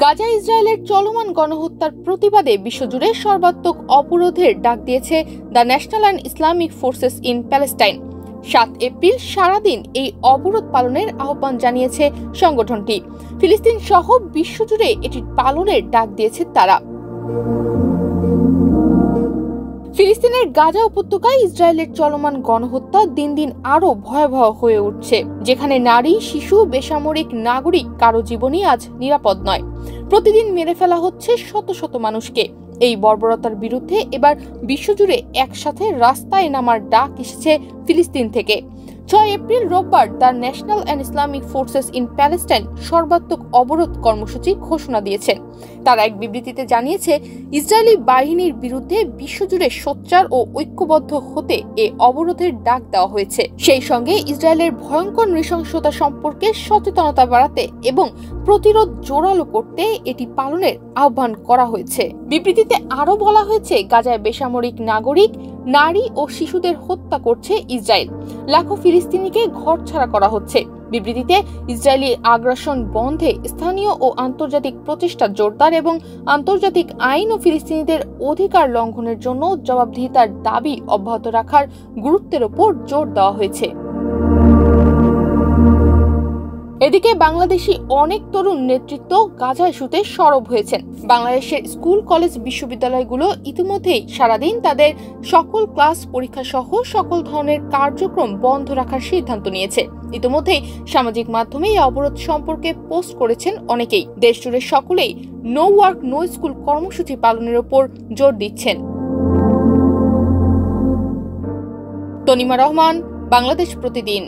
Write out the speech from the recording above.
গাজা ইসরায়েলের চলমান গণহত্যার প্রতিবাদে বিশ্বজুড়ে সর্বাত্মক অবরোধের ডাক দিয়েছে the national and Islamic forces in Palestine. ৭ April সারাদিন এই অবরোধ পালনের আহ্বান জানিয়েছে সংগঠনটি। ফিলিস্তিন সহ বিশ্বজুড়ে এটি পালনের ডাক দিয়েছে তারা। ফিলিস্তিনের গাজা উপত্যকায় ইসরায়েলের চলমান গণহত্যা দিন দিন আরো ভয়াবহ হয়ে উঠছে, যেখানে নারী, শিশু, বেসামরিক নাগরিক কারো জীবনই আজ নিরাপদ নয়। প্রতিদিন মেরে ফেলা হচ্ছে শত শত মানুষকে। এই বর্বরতার বিরুদ্ধে এবার বিশ্বজুড়ে একসাথে রাস্তায় নামার ডাক এসেছে ফিলিস্তিন থেকে। ৬ এপ্রিল রোববার the national and Islamic forces in Palestine সর্বাত্মক অবরোধ কর্মসূচি ঘোষণা দিয়েছেন। তারা এক বিবৃতিতে জানিয়েছে, ইসরায়েলি বাহিনীর বিরুদ্ধে বিশ্বজুড়ে সোচ্চার ও ঐক্যবদ্ধ হতে এ অবরোধের ডাক দেওয়া হয়েছে। সেই সঙ্গে ইসরায়েলের ভয়ঙ্কর নৃশংসতা সম্পর্কে সচেতনতা বাড়াতে এবং প্রতিরোধ জোরালো করতে এটি পালনের আহ্বান করা হয়েছে। বিবৃতিতে আরও বলা হয়েছে, গাজায় বেসামরিক নাগরিক, নারী ও শিশুদের হত্যা করছে ইসরায়েল। লাখো ফিলিস্তিনিকে ঘরছাড়া করা হচ্ছে। বিবৃতিতে ইসরায়েলি আগ্রাসন বন্ধে স্থানীয় ও আন্তর্জাতিক প্রচেষ্টা জোরদার এবং আন্তর্জাতিক আইন ও ফিলিস্তিনিদের অধিকার লঙ্ঘনের জন্য জবাবদিহিতার দাবি অব্যাহত রাখার গুরুত্বের উপর জোর দেওয়া হয়েছে। এদিকে বাংলাদেশি অনেক তরুণ নেতৃত্ব গাজা ইস্যুতে সরব হয়েছেন। বাংলাদেশের স্কুল, কলেজ, বিশ্ববিদ্যালয়গুলো ইতিমধ্যেই সারাদিন তাদের সকল ক্লাস, পরীক্ষা সহ সকল ধরনের কার্যক্রম বন্ধ রাখার সিদ্ধান্ত নিয়েছে। ইতিমধ্যেই সামাজিক মাধ্যমে এই অবরোধ সম্পর্কে পোস্ট করেছেন অনেকেই। দেশজুড়ে সকলেই নো ওয়ার্ক নো স্কুল কর্মসূচি পালনের উপর জোর দিচ্ছেন। তনিমা রহমান, বাংলাদেশ প্রতিদিন।